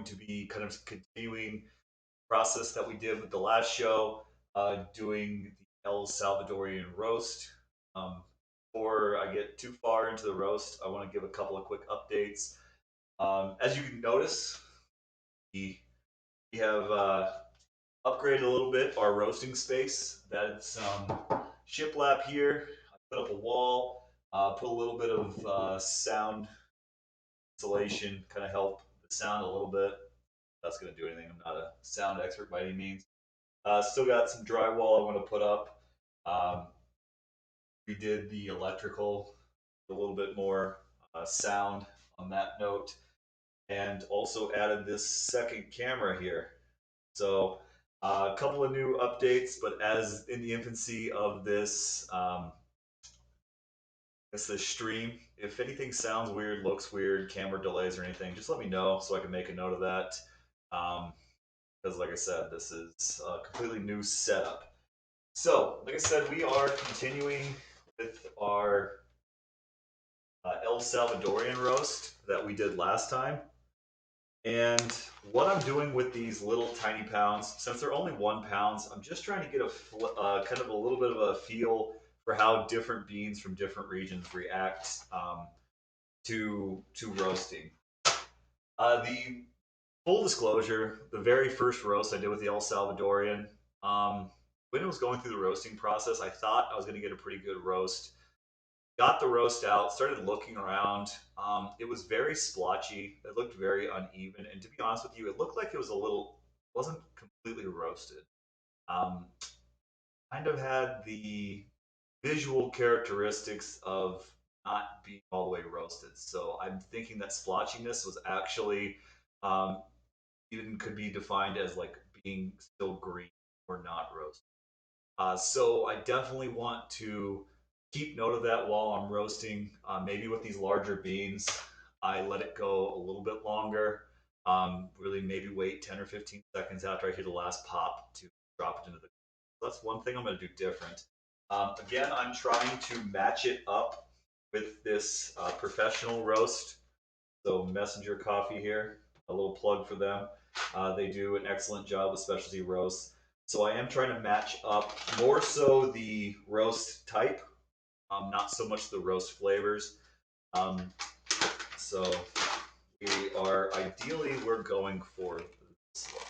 to be kind of continuing the process that we did with the last show, doing the El Salvadorian roast. Um, Before I get too far into the roast, I want to give a couple of quick updates. As you can notice, we, we have upgraded a little bit our roasting space. That's shiplap here. I put up a wall, put a little bit of sound insulation, kind of help the sound a little bit. That's going to do anything. I'm not a sound expert by any means. Still got some drywall I want to put up. Um, we did the electrical, a little bit more sound on that note, and also added this second camera here. So a couple of new updates, but as in the infancy of this, this stream, if anything sounds weird, looks weird, camera delays or anything, just let me know so I can make a note of that. Because like I said, this is a completely new setup. So, like I said, we are continuing with our El Salvadorian roast that we did last time. And what I'm doing with these little tiny pounds, since they're only 1 pound, I'm just trying to get a kind of a little bit of a feel for how different beans from different regions react to roasting. The full disclosure, the very first roast I did with the El Salvadorian, when it was going through the roasting process, I thought I was going to get a pretty good roast. Got the roast out, started looking around. It was very splotchy. It looked very uneven, and to be honest with you, it looked like it was a little, wasn't completely roasted. Um, Kind of had the visual characteristics of not being all the way roasted. So I'm thinking that splotchiness was actually um, even could be defined as like being still green or not roasted. So I definitely want to keep note of that while I'm roasting. Maybe with these larger beans, I let it go a little bit longer. Really, maybe wait 10 or 15 seconds after I hear the last pop to drop it into the. That's one thing I'm going to do different. Again, I'm trying to match it up with this professional roast. So Messenger Coffee here, a little plug for them. They do an excellent job with specialty roasts. So I am trying to match up more so the roast type, not so much the roast flavors. Um, so we're going for this one.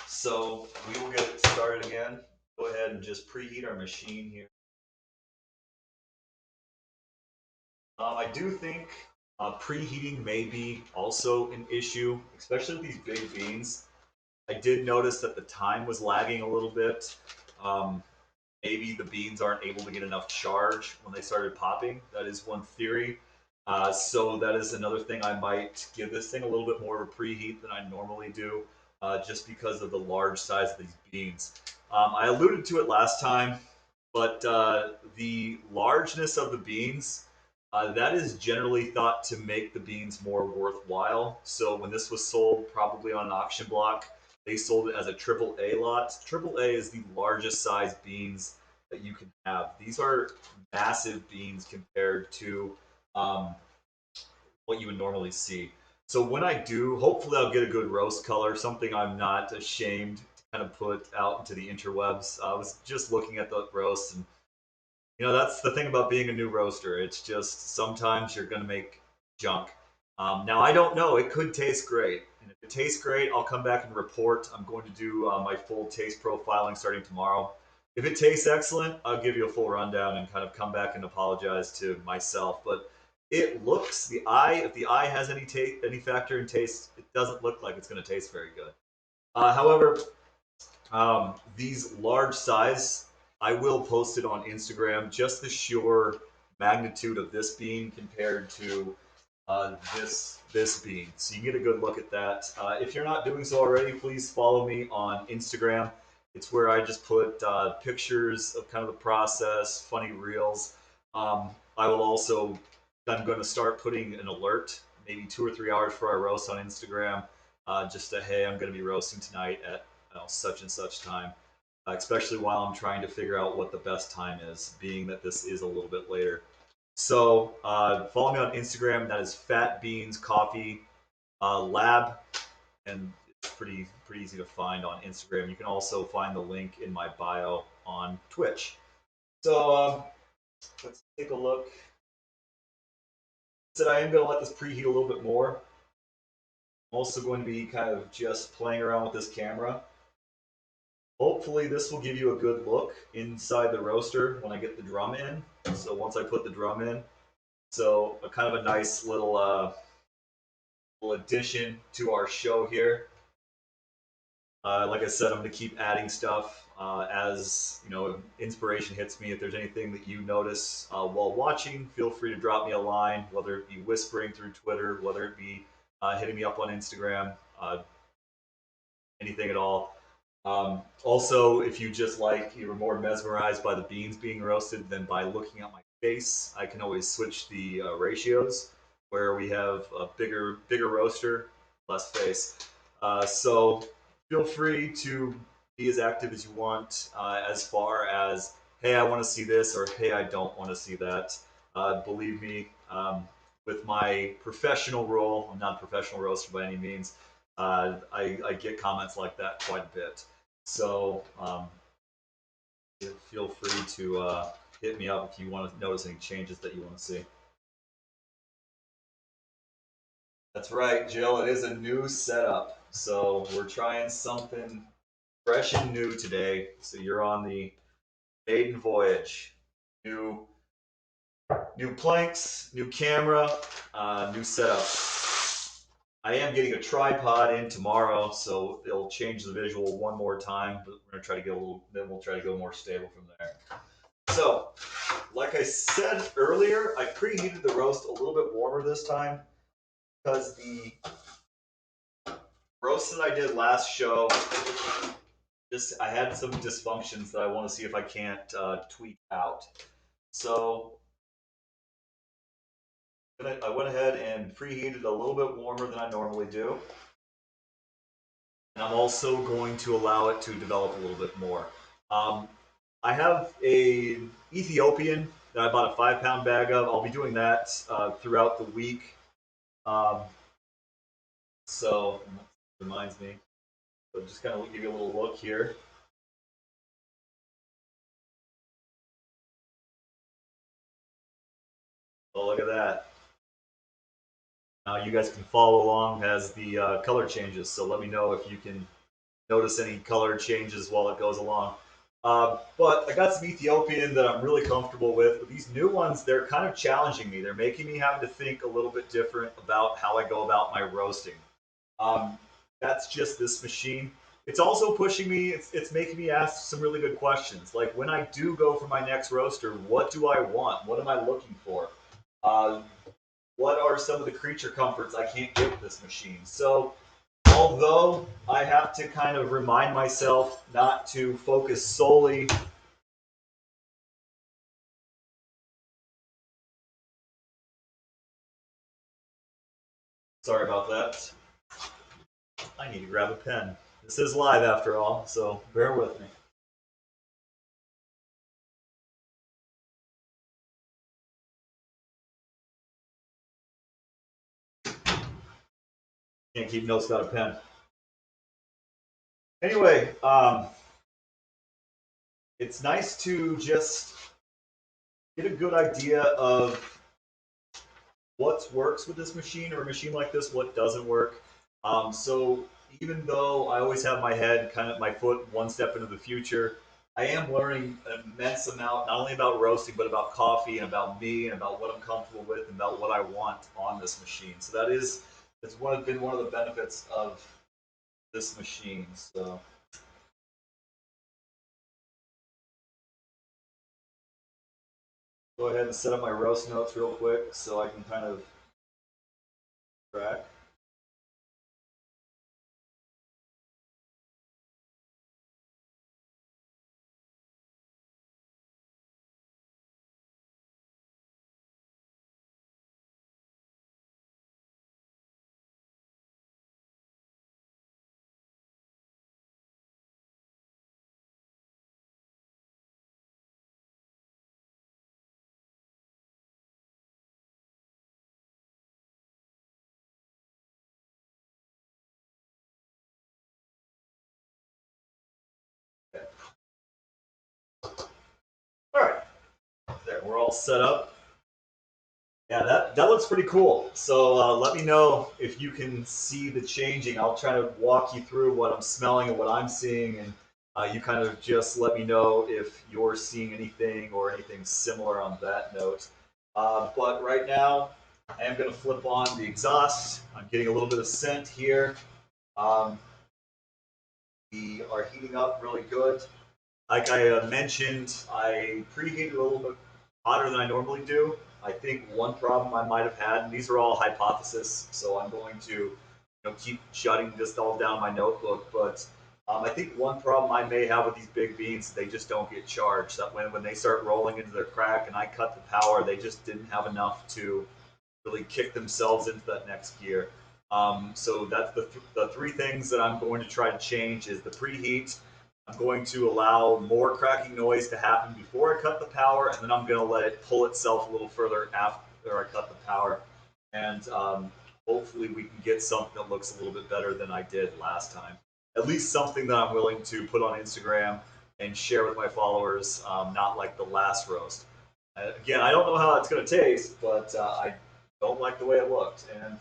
So we will get started again. Go ahead and just preheat our machine here. I do think preheating may be also an issue, especially with these big beans. I did notice that the time was lagging a little bit. Um, Maybe the beans aren't able to get enough charge when they started popping. That is one theory. So that is another thing. I might give this thing a little bit more of a preheat than I normally do, just because of the large size of these beans. I alluded to it last time, but the largeness of the beans, that is generally thought to make the beans more worthwhile. So when this was sold, probably on an auction block, they sold it as a triple A lot. Triple A is the largest size beans that you can have. These are massive beans compared to um, what you would normally see. So when I do, hopefully I'll get a good roast color, something I'm not ashamed to kind of put out into the interwebs. I was just looking at the roast, and that's the thing about being a new roaster. It's just sometimes you're going to make junk. Now I don't know. It could taste great, and if it tastes great, I'll come back and report. I'm going to do my full taste profiling starting tomorrow. If it tastes excellent, I'll give you a full rundown and kind of come back and apologize to myself. But it looks the eye. If the eye has any factor in taste, it doesn't look like it's going to taste very good. However, these large size, I will post it on Instagram. Just the sheer magnitude of this bean compared to this bean, so you can get a good look at that. If you're not doing so already, please follow me on Instagram. It's where I just put pictures of kind of the process, funny reels. I will also. I'm going to start putting an alert, maybe 2 or 3 hours before I roast on Instagram, just to hey, I'm going to be roasting tonight at such and such time, especially while I'm trying to figure out what the best time is, being that this is a little bit later. So follow me on Instagram. That is Fat Beans Coffee. lab, and it's pretty easy to find on Instagram. You can also find the link in my bio on Twitch. So let's take a look. Said I am going to let this preheat a little bit more. I'm also going to be kind of just playing around with this camera. Hopefully this will give you a good look inside the roaster when I get the drum in. So once I put the drum in, so a kind of a nice little addition to our show here. Like I said, I'm going to keep adding stuff as inspiration hits me. If there's anything that you notice while watching, feel free to drop me a line, whether it be whispering through Twitter, whether it be hitting me up on Instagram, anything at all. Also, if you just like, you're more mesmerized by the beans being roasted than by looking at my face, I can always switch the ratios where we have a bigger roaster, less face. So feel free to be as active as you want as far as, hey, I want to see this, or hey, I don't want to see that. Believe me, with my professional role, I'm not a professional roaster by any means. I get comments like that quite a bit. So feel free to hit me up if you want to notice any changes that you want to see. That's right, Jill. It is a new setup. So we're trying something fresh and new today. So you're on the maiden voyage. New planks, new camera, new setup. I am getting a tripod in tomorrow, so it'll change the visual one more time, but we're gonna try to get a little, then we'll try to go more stable from there. So, like I said earlier, I preheated the roast a little bit warmer this time because the roast that I did last show, I had some dysfunctions that I want to see if I can't tweak out. So I went ahead and preheated a little bit warmer than I normally do. And I'm also going to allow it to develop a little bit more. I have a Ethiopian that I bought a 5 pound bag of. I'll be doing that throughout the week. Um, so reminds me. So just kind of give you a little look here. Oh, look at that. Now you guys can follow along as the color changes. So let me know if you can notice any color changes while it goes along. But I got some Ethiopian that I'm really comfortable with. But these new ones, they're kind of challenging me. They're making me have to think a little bit different about how I go about my roasting. Um, that's just this machine. It's also pushing me, it's making me ask some really good questions. Like when I do go for my next roaster, what do I want? What am I looking for? Uh, what are some of the creature comforts I can't get with this machine? So although I have to kind of remind myself not to focus solely. Sorry about that. I need to grab a pen. This is live after all, so bear with me. Can't keep notes without a pen. Anyway, it's nice to just get a good idea of what works with this machine or a machine like this, what doesn't work. So even though I always have my head, kind of my foot one step into the future, I am learning an immense amount, not only about roasting, but about coffee and about me and about what I'm comfortable with and about what I want on this machine. So that's been one of the benefits of this machine. So go ahead and set up my roast notes real quick so I can kind of track. we're all set up. Yeah, that looks pretty cool. So let me know if you can see the changing. I'll try to walk you through what I'm smelling and what I'm seeing, and you kind of just let me know if you're seeing anything or anything similar on that note. But right now, I am going to flip on the exhaust. I'm getting a little bit of scent here. Um, we are heating up really good. Like I mentioned, I preheated a little bit hotter than I normally do. I think one problem I might have had, and these are all hypotheses, so I'm going to keep jotting this all down in my notebook. But I think one problem I may have with these big beans, they just don't get charged. That when they start rolling into their crack and I cut the power, they just didn't have enough to really kick themselves into that next gear. So that's the three things that I'm going to try to change is the preheat. I'm going to allow more cracking noise to happen before I cut the power, and then I'm going to let it pull itself a little further after I cut the power. And hopefully we can get something that looks a little bit better than I did last time. At least something that I'm willing to put on Instagram and share with my followers, not like the last roast. Again, I don't know how it's going to taste, but I don't like the way it looked. And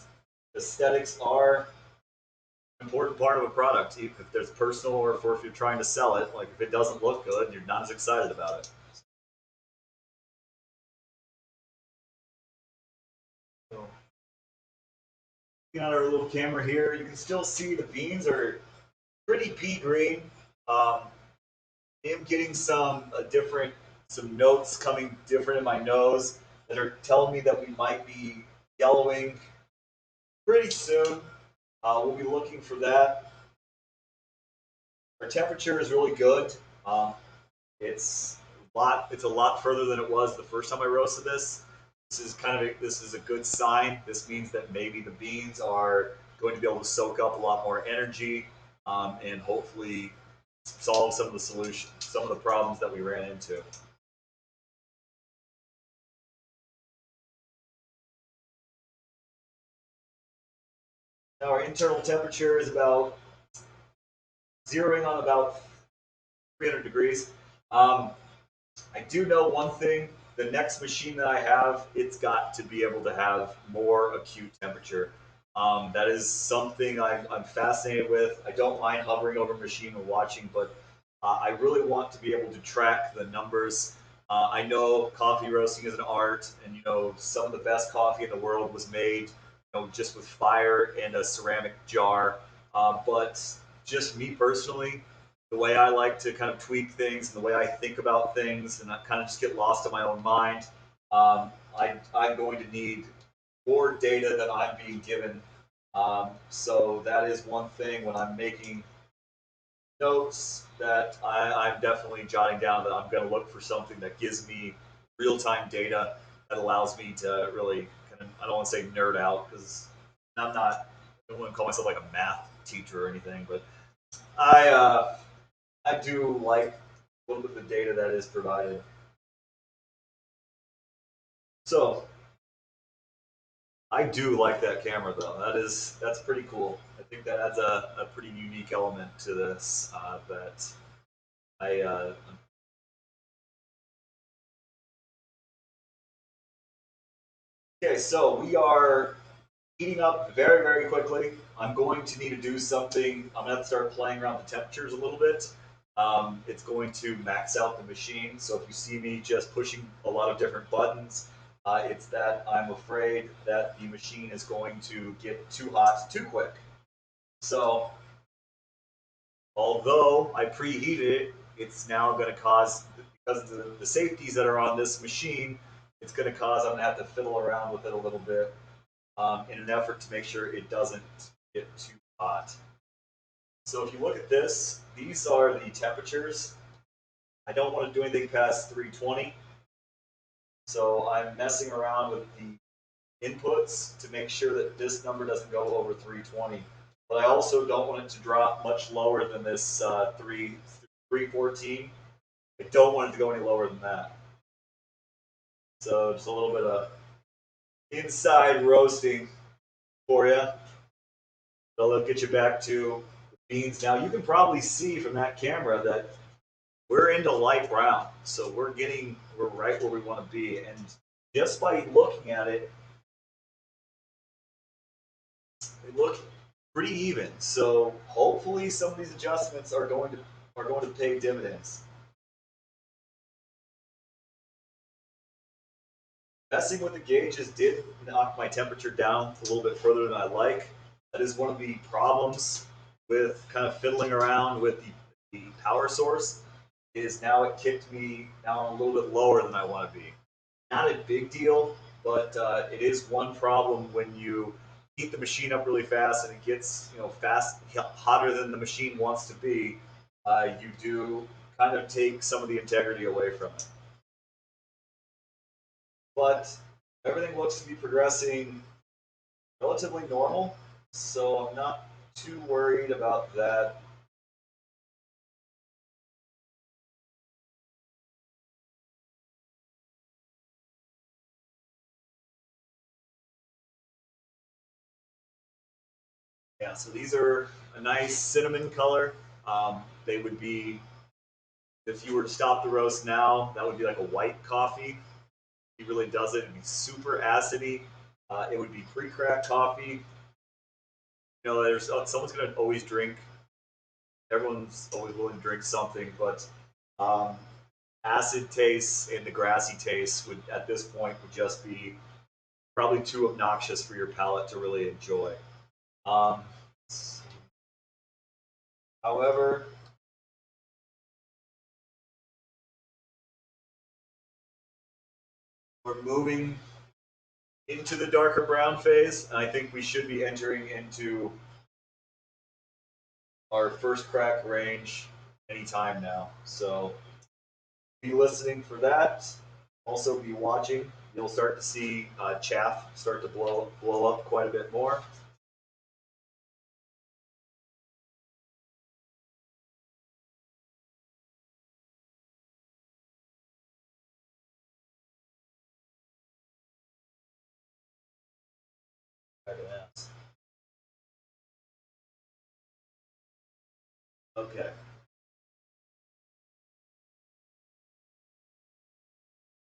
aesthetics are an important part of a product, if there's personal or if you're trying to sell it. Like if it doesn't look good, you're not as excited about it. So, looking at our little camera here, you can still see the beans are pretty pea green. Um, I'm getting some different, some notes coming different in my nose that are telling me that we might be yellowing pretty soon. We'll be looking for that. Our temperature is really good. Um, it's a lot further than it was the first time I roasted this. This is a good sign. This means that maybe the beans are going to be able to soak up a lot more energy, and hopefully solve some of the problems that we ran into. Now our internal temperature is about zeroing on about 300 degrees. Um, I do know one thing. The next machine that I have, it's got to be able to have more acute temperature. That is something I'm fascinated with. I don't mind hovering over a machine and watching, but I really want to be able to track the numbers. I know coffee roasting is an art, and some of the best coffee in the world was made, just with fire and a ceramic jar. But just me personally, the way I like to kind of tweak things and the way I think about things, and I kind of just get lost in my own mind. I'm going to need more data than I'm being given. So that is one thing when I'm making notes that I'm definitely jotting down that I'm going to look for something that gives me real time data that allows me to really kind of, I don't want to say nerd out because I'm not, I don't want to call myself like a math teacher or anything, but I, uh, I do like a little bit of the data that is provided. So I do like that camera though. That's pretty cool. I think that adds a pretty unique element to this that I okay, so we are heating up very, very quickly. I'm going to need to do something. I'm going to have to start playing around the temperatures a little bit. It's going to max out the machine. So if you see me just pushing a lot of different buttons, it's that I'm afraid that the machine is going to get too hot too quick. So although I preheated it, it's now going to cause, because of the safeties that are on this machine, it's going to cause I'm going to have to fiddle around with it a little bit in an effort to make sure it doesn't get too hot. So if you look at this, these are the temperatures. I don't want to do anything past 320. So I'm messing around with the inputs to make sure that this number doesn't go over 320. But I also don't want it to drop much lower than this 314. I don't want it to go any lower than that. So just a little bit of inside roasting for you. So let's get you back to the beans. Now you can probably see from that camera that we're into light brown, so we're right where we want to be, and just by looking at it, they look pretty even. So hopefully, some of these adjustments are going to pay dividends. Messing with the gauges did knock my temperature down a little bit further than I like. That is one of the problems with kind of fiddling around with the power source. Is now it kicked me down a little bit lower than I want to be. Not a big deal, but it is one problem when you heat the machine up really fast and it gets fast hotter than the machine wants to be. You do kind of take some of the integrity away from it. But everything looks to be progressing relatively normal, so I'm not too worried about that. Yeah, so these are a nice cinnamon color. They would be, if you were to stop the roast now, that would be like a white coffee. He really does it. It'd be super acidy. It would be pre-cracked coffee. There's someone's gonna always drink. Everyone's always willing to drink something, but um, acid tastes and the grassy taste would at this point would just be probably too obnoxious for your palate to really enjoy. Um, however, we're moving into the darker brown phase, and I think we should be entering into our first crack range anytime now. So be listening for that. Also be watching. You'll start to see chaff start to blow up quite a bit more. Okay.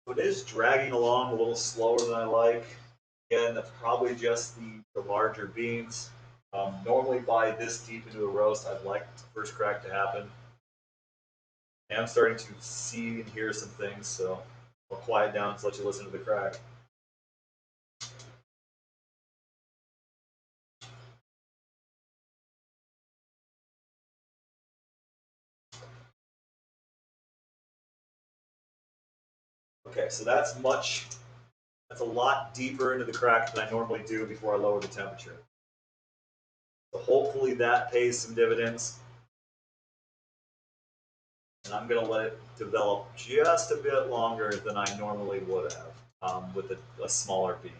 So it is dragging along a little slower than I like. Again, that's probably just the larger beans. Normally, by this deep into a roast, I'd like the first crack to happen. I am starting to see and hear some things, so I'll quiet down and let you listen to the crack. Okay, so that's a lot deeper into the crack than I normally do before I lower the temperature. So hopefully that pays some dividends. And I'm going to let it develop just a bit longer than I normally would have with a smaller bean.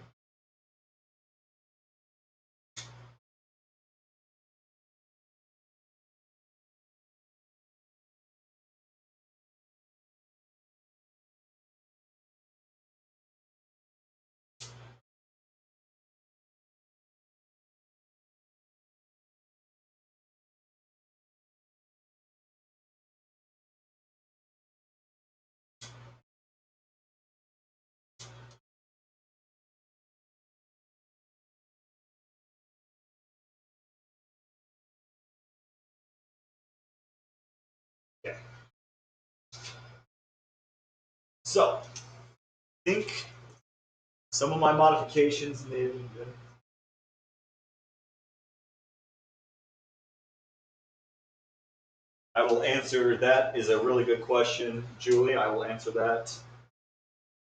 Okay. So, I think some of my modifications may have been good. I will answer that is a really good question, Julie. I will answer that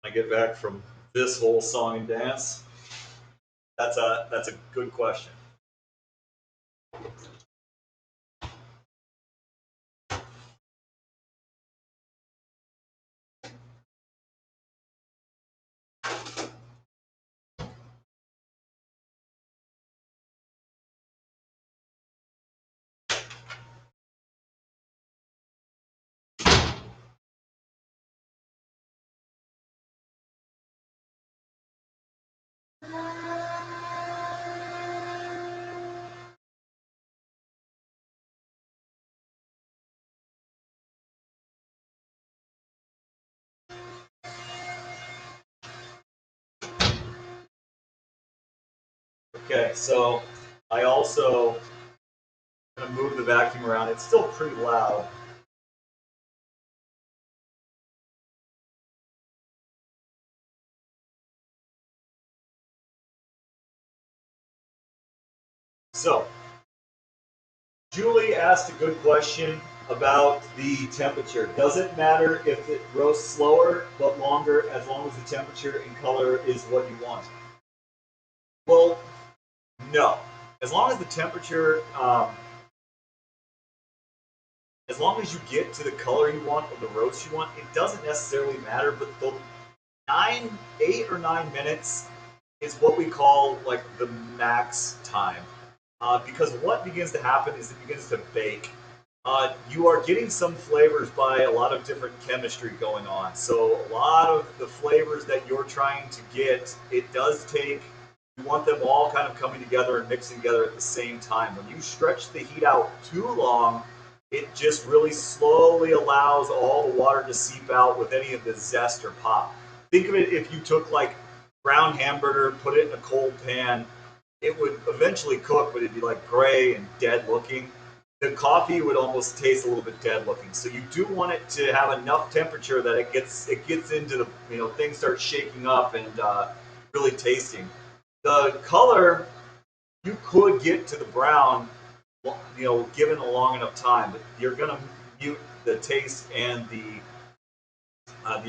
when I get back from this whole song and dance. That's a good question. Okay, so I also gonna move the vacuum around. It's still pretty loud. So Julie asked a good question about the temperature. Does it matter if it roasts slower but longer as long as the temperature and color is what you want? Well, no. As long as the temperature, as long as you get to the color you want or the roast you want, it doesn't necessarily matter. But the 8 or 9 minutes is what we call like the max time. Because what begins to happen is it begins to bake. You are getting some flavors by a lot of different chemistry going on. So a lot of the flavors that you're trying to get, it does take. You want them all kind of coming together and mixing together at the same time. When you stretch the heat out too long, it just really slowly allows all the water to seep out with any of the zest or pop. Think of it if you took like ground hamburger, put it in a cold pan, it would eventually cook, but it'd be like gray and dead looking. The coffee would almost taste a little bit dead looking. So you do want it to have enough temperature that it gets into the things start shaking up and really tasting. The color you could get to the brown, given a long enough time, but you're gonna mute the taste and the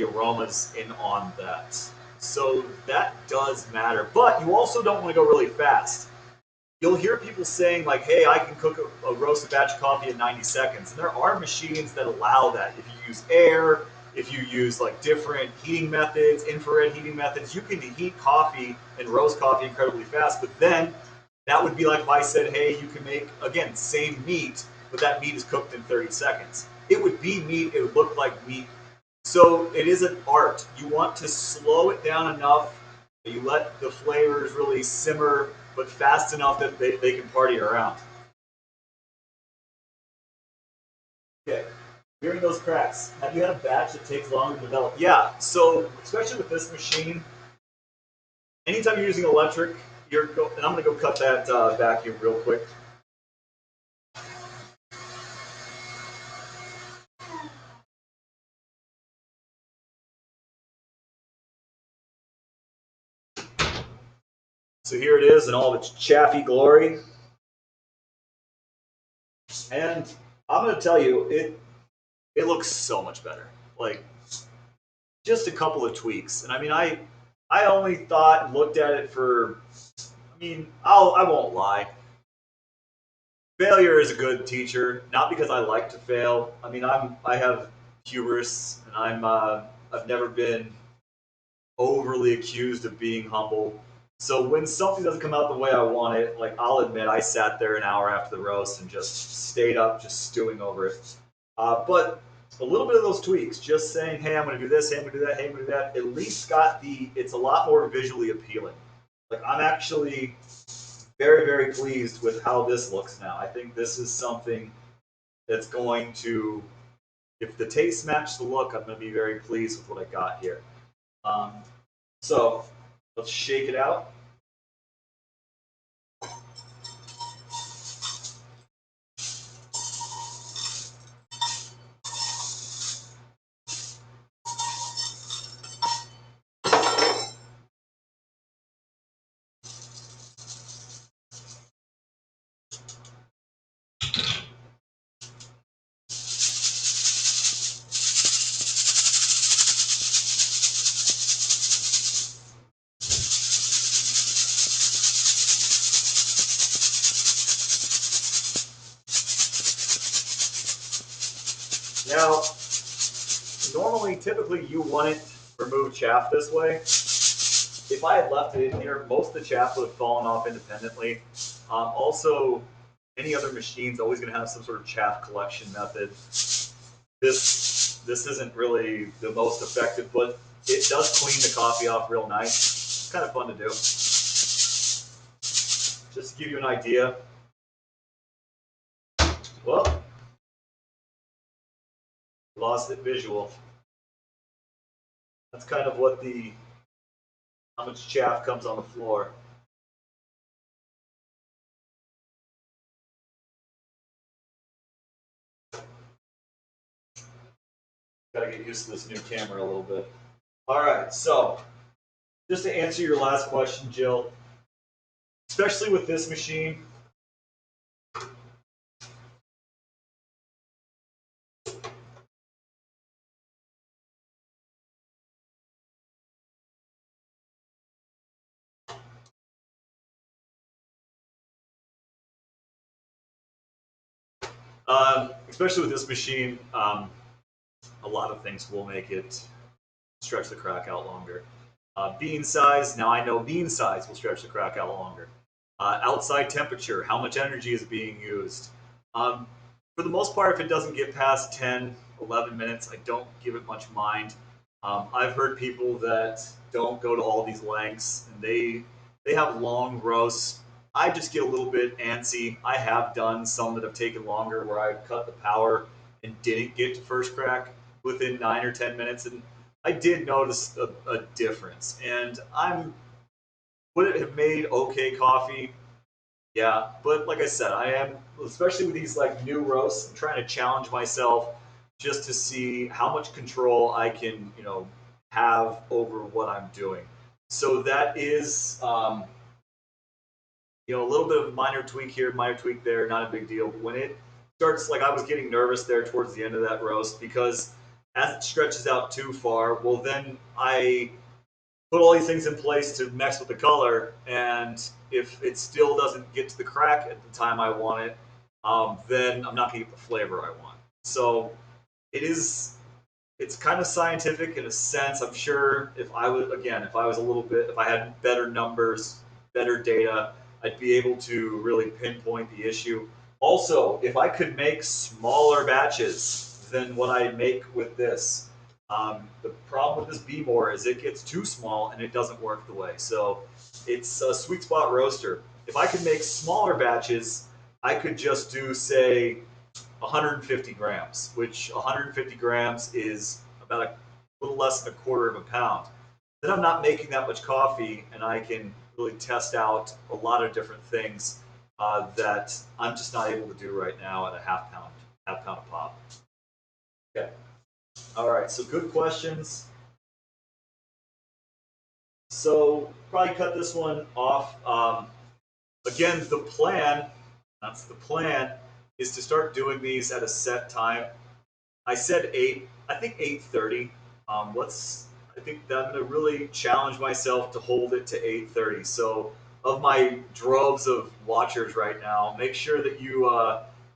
aromas in on that. So that does matter, but you also don't want to go really fast. You'll hear people saying like, "Hey, I can cook a roasted batch of coffee in 90 seconds," and there are machines that allow that. If you use air, if you use like different heating methods, infrared heating methods, you can heat coffee and roast coffee incredibly fast. But then that would be like if I said, "Hey, you can make again same meat, but that meat is cooked in 30 seconds." It would be meat. It would look like meat. So it is an art. You want to slow it down enough that you let the flavors really simmer, but fast enough that they can party around. Okay. Hearing those cracks, have you had a batch that takes longer to develop? Yeah. So especially with this machine, anytime you're using electric, and I'm going to go cut that vacuum real quick. So here it is in all of its chaffy glory. And I'm going to tell you, it looks so much better. Like just a couple of tweaks. And I mean, I only thought and looked at it for. I mean, I won't lie. Failure is a good teacher. Not because I like to fail. I mean, I have hubris, and I've never been overly accused of being humble. So when something doesn't come out the way I want it, like I'll admit, I sat there an hour after the roast and just stayed up, just stewing over it. But a little bit of those tweaks, just saying, hey, I'm going to do this, hey, I'm going to do that, hey, I'm going to do that, at least it's a lot more visually appealing. Like I'm actually very, very pleased with how this looks now. I think this is something that's going to, if the taste match the look, I'm going to be very pleased with what I got here. Um, so let's shake it out. Now, normally, typically, you wouldn't remove chaff this way. If I had left it in here, most of the chaff would have fallen off independently. Also, any other machine's always going to have some sort of chaff collection method. This isn't really the most effective, but it does clean the coffee off real nice. It's kind of fun to do. Just to give you an idea. Well, lost it visual. That's kind of what how much chaff comes on the floor. Gotta get used to this new camera a little bit. All right, so just to answer your last question, Jill, especially with this machine, especially with this machine, a lot of things will make it stretch the crack out longer. Bean size, now I know bean size will stretch the crack out longer. Outside temperature, how much energy is being used. Um, for the most part, if it doesn't get past 10, 11 minutes, I don't give it much mind. I've heard people that don't go to all these lengths and they have long roasts. I just get a little bit antsy. I have done some that have taken longer where I've cut the power and didn't get to first crack within 9 or 10 minutes, and I did notice a difference. And I'm would it have made okay coffee? Yeah, but like I said, I am especially with these like new roasts. I'm trying to challenge myself just to see how much control I can, have over what I'm doing. So that is, a little bit of a minor tweak here, minor tweak there, not a big deal. When it starts, like I was getting nervous there towards the end of that roast because as it stretches out too far, well, then I put all these things in place to mess with the color, and if it still doesn't get to the crack at the time I want it, then I'm not going to get the flavor I want. So it is. It's kind of scientific in a sense. I'm sure if I was a little bit, if I had better numbers, better data, I'd be able to really pinpoint the issue. Also, if I could make smaller batches than what I make with this, the problem with this B-more is it gets too small and it doesn't work the way. So it's a sweet spot roaster. If I could make smaller batches, I could just do, say, 150 grams, which 150 grams is about a little less than a quarter of a pound. Then I'm not making that much coffee, and I can really test out a lot of different things that I'm just not able to do right now at a half pound of pop. Okay. All right. So good questions. So probably cut this one off. Again, the plan. That's the plan. Is to start doing these at a set time. I said 8. I think 8:30. Let's. I think that I'm going to really challenge myself to hold it to 8:30. So, of my droves of watchers right now, make sure that you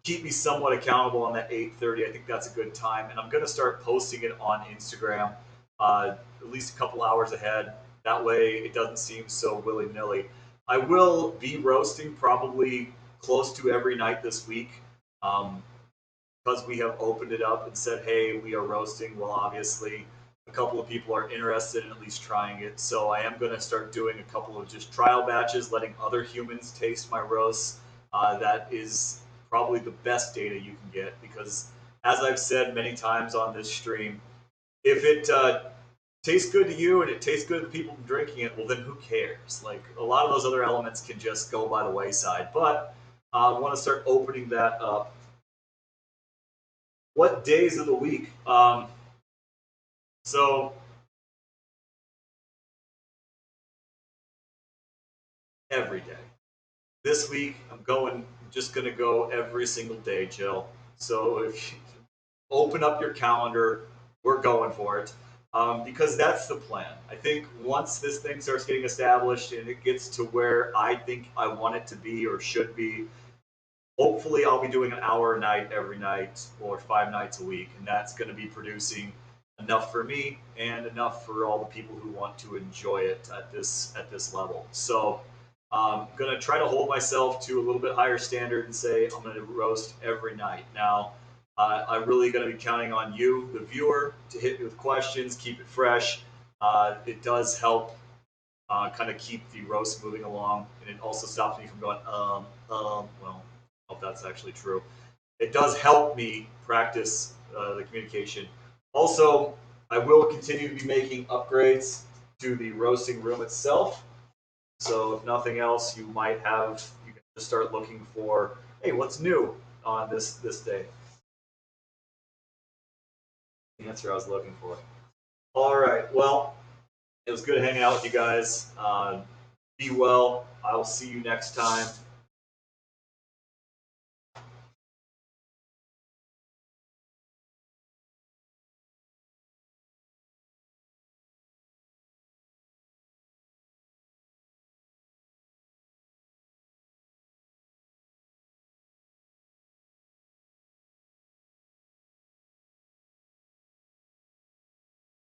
keep me somewhat accountable on that 8:30. I think that's a good time, and I'm going to start posting it on Instagram at least a couple hours ahead. That way, it doesn't seem so willy nilly. I will be roasting probably close to every night this week. Um, because we have opened it up and said, hey, we are roasting, well, obviously, a couple of people are interested in at least trying it. So I am going to start doing a couple of just trial batches, letting other humans taste my roasts. That is probably the best data you can get because, as I've said many times on this stream, if it tastes good to you and it tastes good to the people drinking it, well, then who cares? Like, a lot of those other elements can just go by the wayside. But I want to start opening that up. What days of the week? So every day. This week, I'm just gonna go every single day, Jill. So if you open up your calendar, we're going for it. Because that's the plan. I think once this thing starts getting established and it gets to where I think I want it to be or should be, hopefully I'll be doing an hour a night every night or 5 nights a week, and that's going to be producing enough for me and enough for all the people who want to enjoy it at this level. So I'm going to try to hold myself to a little bit higher standard and say I'm going to roast every night. Now, I'm really going to be counting on you, the viewer, to hit me with questions, keep it fresh. It does help kind of keep the roast moving along, and it also stops me from going, well, I hope that's actually true. It does help me practice the communication. Also, I will continue to be making upgrades to the roasting room itself. So if nothing else, you can just start looking for, hey, what's new on this day. answer I was looking for. All right. Well, it was good hanging out with you guys. Be well. I will see you next time.